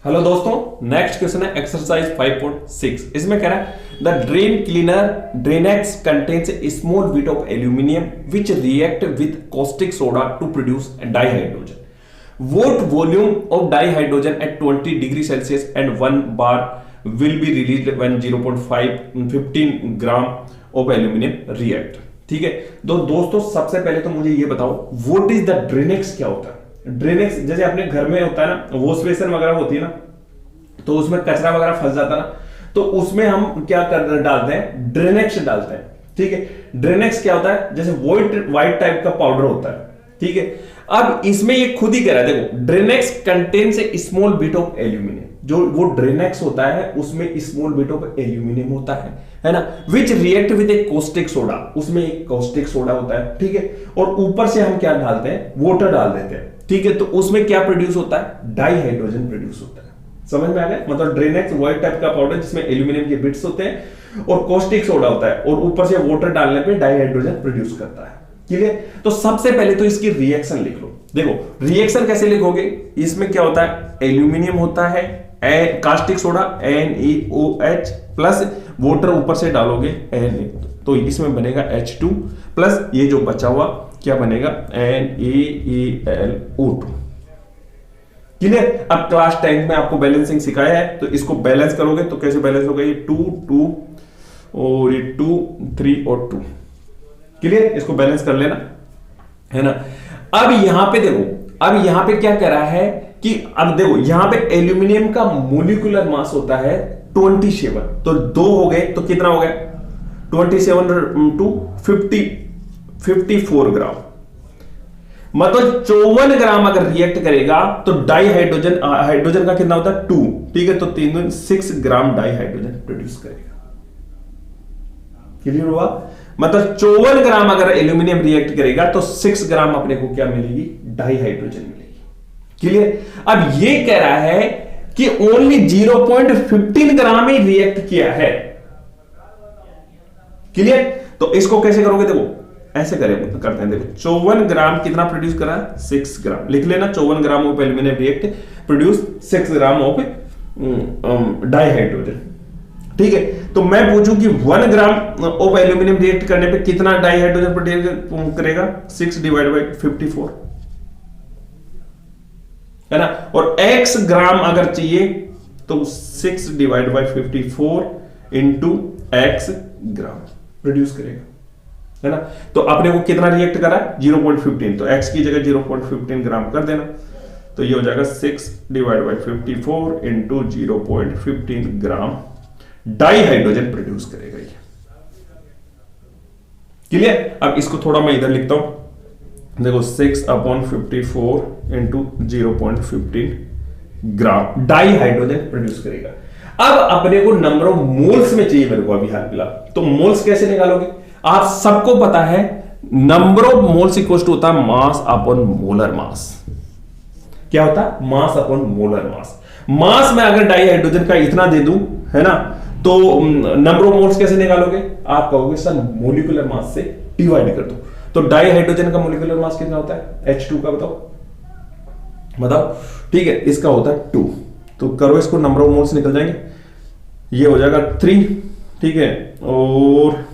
Hello दोस्तों, next question है exercise 5.6। इसमें कह रहा है the drain cleaner Drainex contains a small bit of aluminium which react with caustic soda to produce dihydrogen. What volume of dihydrogen at 20 degree Celsius and 1 bar will be released when 0.15 gram of aluminium react. ठीक है, तो दोस्तों सबसे पहले तो मुझे ये बताओ व्हाट इज द ड्रेनेक्स, क्या होता है। ड्रेनेक्स जैसे अपने घर में होता है ना, वॉश बेसिन वगैरह होती है ना, तो उसमें कचरा वगैरह फंस जाता है ना, तो उसमें हम क्या कर डालते हैं, ड्रेनेक्स डालते हैं। ठीक है, ड्रेनेक्स क्या होता है, जैसे व्हाइट टाइप का पाउडर होता है। ठीक है, अब इसमें ये खुद ही कह रहा है, देखो Drainex contains a small bit of aluminium. जो वो ड्रेनेक्स होता है उसमें स्मॉल बिट ऑफ एल्यूमिनियम होता है ना, विच react with A caustic soda, उसमें एक कॉस्टिक सोडा होता है। ठीक है, और ऊपर से हम क्या डालते हैं, वाटर डाल देते हैं। ठीक है, तो उसमें क्या प्रोड्यूस होता है, डाइहाइड्रोजन प्रोड्यूस होता है। समझ में आ गया, मतलब ड्रेनेक्स व्हाइट टाइप का पाउडर जिसमें एल्यूमिनियम के बिट्स होते हैं और कॉस्टिक सोडा होता है, और ऊपर से वाटर डालने पे डाइहाइड्रोजन प्रोड्यूस करता है। क्लियर, तो सबसे पहले तो इसकी रिएक्शन लिख लो। देखो रिएक्शन कैसे लिखोगे, इसमें क्या होता है, एल्यूमिनियम होता है, caustic soda NeOH plus water ऊपर से डालोगे Na, तो इसमें बनेगा H2 प्लस ये जो बचा हुआ क्या बनेगा, NaAlO2। क्लियर, अब क्लास 10 में आपको बैलेंसिंग सिखाया है, तो इसको बैलेंस करोगे तो कैसे बैलेंस होगा, ये 2 2 और ये 2 3 और 2। क्लियर, इसको बैलेंस कर लेना है ना। अब यहां पे देखो, अब यहां पे क्या कह रहा है कि अब देखो यहां पे एल्यूमिनियम का मोलिकुलर मास होता है 27, तो 2 हो गए तो कितना हो गया, 27 टू 54 ग्राम, मतलब 54 ग्राम अगर रिएक्ट करेगा तो हाइड्रोजन का कितना होता है 2। ठीक है, तो 6 ग्राम डाइहाइड्रोजन प्रोड्यूस करेगा। क्लियर हुआ, मतलब 54 ग्राम अगर एल्यूमिनियम रिएक्ट करेगा तो 6 ग्राम अपने को क्या मिलेगी, डाइहाइड्रोजन मिलेगी। क्लियर, अब ये कह रहा है कि ओनली 0.15 ग्राम ही रिएक्ट किया है। क्लियर, तो इसको कैसे करोगे, देखो ऐसे करते हैं। देखो 54 ग्राम कितना प्रोड्यूस करा है, 6 ग्राम लिख लेना। 54 ग्राम of aluminium react produce 6 gram of dihydrogen. ठीक है, तो मैं पूछूं कि 1 ग्राम ऑफ एल्यूमिनियम रिएक्ट करने पे कितना डाइहाइड्रोजन प्रोड्यूस करेगा, 6 डिवाइड बाई 54 है ना, और x ग्राम अगर चाहिए तो 6 divide by 54 into x gram produce करेगा, है ना। तो आपने को कितना रिएक्ट करा, 0.15, तो x की जगह 0.15 ग्राम कर देना, तो ये हो जाएगा 6 divide by 54 into 0.15 gram dihydrogen produce करेगा ये। क्लियर, अब इसको थोड़ा मैं इधर लिखता हूं, देखो 6/54 इंटू 0.15 ग्राम डाइहाइड्रोजन प्रोड्यूस करेगा। अब अपने को नंबर ऑफ मोल्स में चाहिए मेरे को अभी हाल फिलहाल, तो मोल्स कैसे निकालोगे, आप सबको पता है number of moles equal to होता है मास अपॉन मोलर मास। क्या होता है, मास अपॉन मोलर मास। मास में अगर डाइहाइड्रोजन का इतना दे दूं, है ना, तो नंबर ऑफ मोल्स कैसे निकालोगे, आप कहोगे सर मोलिकुलर मास से डिवाइड कर दो। तो डाइहाइड्रोजन का मोलिकुलर मास कितना होता है, H2 का बताओ। ठीक है, इसका होता है 2, तो करो इसको, नंबर ऑफ मोल्स निकल जाएंगे, ये हो जाएगा 3। ठीक है, और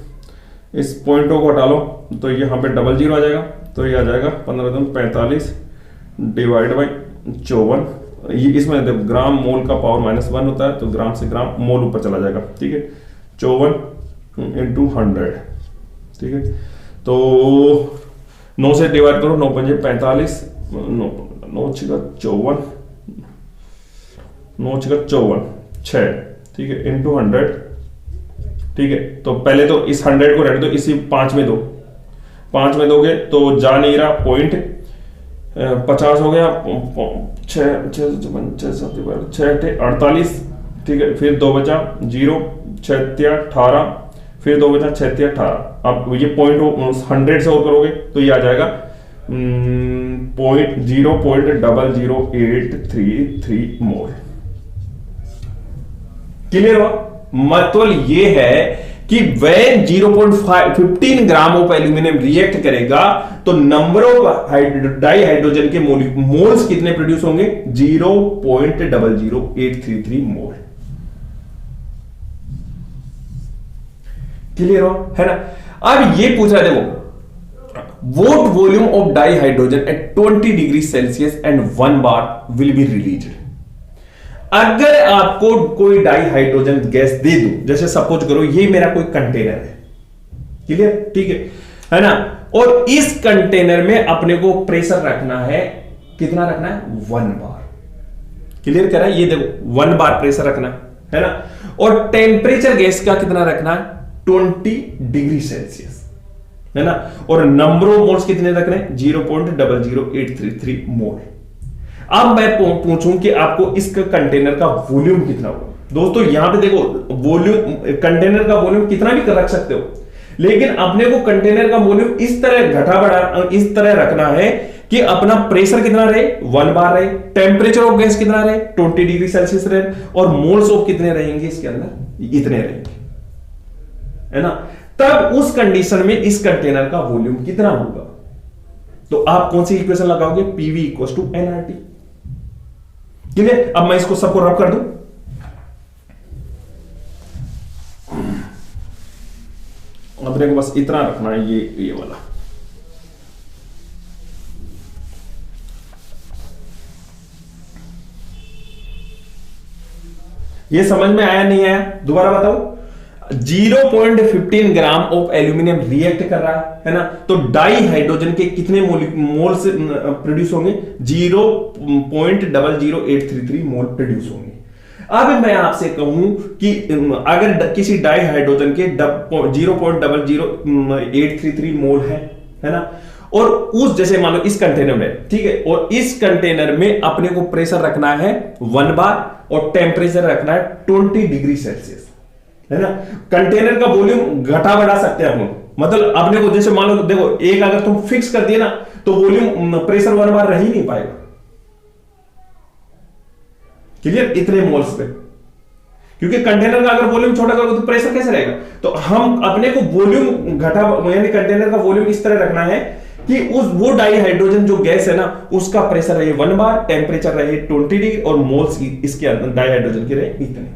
इस पॉइंटों को हटा लो तो यहां पे 00 आ जाएगा, तो ये आ जाएगा 15×45 डिवाइड बाई 54। ये इसमें देखो ग्राम मोल का पावर -1 होता है, तो ग्राम से ग्राम मोल ऊपर चला जाएगा। ठीक है, 54 इंटू 100। ठीक है, तो 9 से डिवाइड करो, 9 पंजे 45, 9 6 54, 9 6 54 6। ठीक है, इंटू 100। ठीक है, तो पहले तो इस 100 को रहने दो, इसी 5 में दो, 5 में दोगे तो जा नहीं रहा, पॉइंट 50 हो गया, 6 48। ठीक है, फिर 2 बचा 0, 6 18, फिर 2 बचा 6 18। अब ये पॉइंट 100 से और करोगे तो ये आ जाएगा 0.00833 मोल। क्लियर हुआ, मतलब ये है कि when 0.15 gram of aluminium react करेगा तो नंबर ऑफ डाई हाइड्रोजन के मोल्स कितने प्रोड्यूस होंगे? 0.00833 मोल। क्लियर हो, है ना? अब ये पूछ रहा है, देखो, what volume of dihydrogen at 20 degree Celsius and 1 bar will be released. अगर आपको कोई डाइहाइड्रोजन गैस दे दूं, जैसे सपोज करो ये मेरा कोई कंटेनर है, क्लियर, ठीक है ना? और इस कंटेनर में अपने को प्रेशर रखना है, कितना रखना है? 1 बार। क्लियर करा? ये देखो 1 बार प्रेशर रखना है ना? और टेम्परेचर गैस का कितना रखना है? 20 डिग्री सेल्सियस, है ना? और नंबर ऑफ मोल्स कितने रखने हैं? 0.00833 मोल। अब मैं पूछूं कि आपको इसका कंटेनर का वॉल्यूम कितना होगा। दोस्तों यहां पे देखो, वॉल्यूम, कंटेनर का वॉल्यूम कितना भी कर रख सकते हो, लेकिन अपने को कंटेनर का वॉल्यूम इस तरह घटा बढ़ा इस तरह रखना है कि अपना प्रेशर कितना रहे? 1 बार रहे, टेम्परेचर ऑफ गैस कितना रहे? 20 डिग्री सेल्सियस रहे, और मोल्स ऑफ कितने रहेंगे इसके अंदर? इतने रहेंगे, है ना? तब उस कंडीशन में इस कंटेनर का वॉल्यूम कितना होगा? तो आप कौन सी इक्वेशन लगाओगे? PV equal to NRT. ठीक है, अब मैं इसको सबको रब कर दूं। अपने को बस इतना रखना है, ये वाला। ये समझ में आया नहीं आया? दोबारा बताओ। 0.15 ग्राम ऑफ एल्यूमिनियम रिएक्ट कर रहा है ना? तो डाई हाइड्रोजन के कितने मोल्स प्रोड्यूस होंगे? 0.00833 मोल प्रोड्यूस होंगे। अब मैं आपसे कहूं कि अगर किसी डाई हाइड्रोजन के 0.00833 मोल है ना? और उस, जैसे मान लो इस कंटेनर में, ठीक है, और इस कंटेनर में अपने को प्रेशर रखना है 1 बार और टेम्परेचर रखना है 20 डिग्री सेल्सियस, है ना? कंटेनर का वॉल्यूम घटा बढ़ा सकते हैं हम, मतलब अपने को, जैसे मान लो, देखो, एक अगर तुम फिक्स कर दिए ना तो वॉल्यूम, प्रेशर 1 बार रह ही नहीं पाएगा। क्लियर? इतने मोल्स पे, क्योंकि कंटेनर का अगर वॉल्यूम छोटा करोगे तो प्रेशर कैसे रहेगा? तो हम अपने को वॉल्यूम घटा, यानी कंटेनर का वॉल्यूम इस तरह रखना है कि वो डाई हाइड्रोजन जो गैस है ना, उसका प्रेशर रहे 1 बार, टेम्परेचर रहे 20 डिग्री, और मोल्स इसके अंदर डाई हाइड्रोजन के रहे इतने।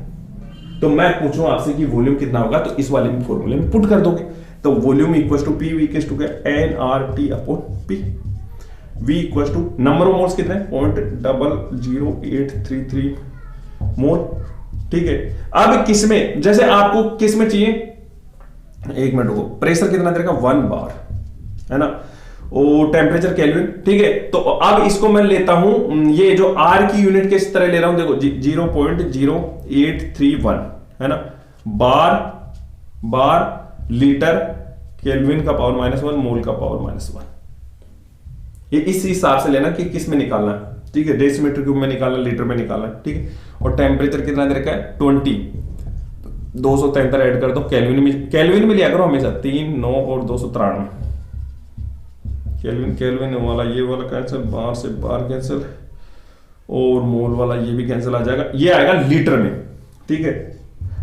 तो मैं पूछूं आपसे कि वॉल्यूम कितना होगा, तो इस वाले में फॉर्मूले में पुट कर दोगे। तो volume equal to P V equal to NRT upon P. V equal to number of moles कितने? 0.00833 मोल। ठीक है, अब किसमें, जैसे आपको किसमें चाहिए, एक मिनट रुको, प्रेशर कितना देगा? 1 बार, है ना? और टेम्परेचर केल्विन। ठीक है, तो अब इसको मैं लेता हूं, ये जो आर की यूनिट के इस तरह ले रहा हूं, देखो 0.0831, है ना? बार लीटर, केल्विन का पावर -1, मोल का पावर -1। ये इस हिसाब से लेना कि किस में निकालना है, ठीक है? डेसीमीटर क्यूब में निकालना, लीटर में निकालना, ठीक है? और टेम्परेचर कितना दे रखा है? 20। 273 ऐड कर दो, केल्विन में लिया करो हमेशा। 3, 9 और 293 केल्विन वाला, ये वाला कैंसिल, बाहर से बाहर कैंसिल, और मोल वाला ये भी कैंसिल आ जाएगा। ये आएगा लीटर में, ठीक है?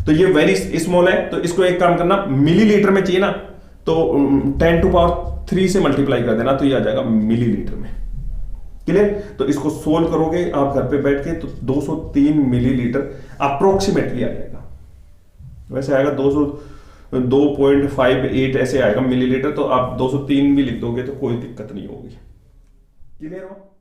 तो ये वेरी स्मॉल है, तो इसको एक काम करना, मिलीलीटर में चाहिए ना, तो 10⁻³ से मल्टीप्लाई कर देना, तो ये आ जाएगा मिलीलीटर में। क्लियर? तो इसको सोल्व करोगे आप घर पे बैठ के, तो 203 मिलीलीटर अप्रोक्सीमेटली आ जाएगा। वैसे आएगा 2.58 ऐसे आएगा मिलीलीटर, तो आप 203 भी लिख दोगे तो कोई दिक्कत नहीं होगी। क्लियर हो?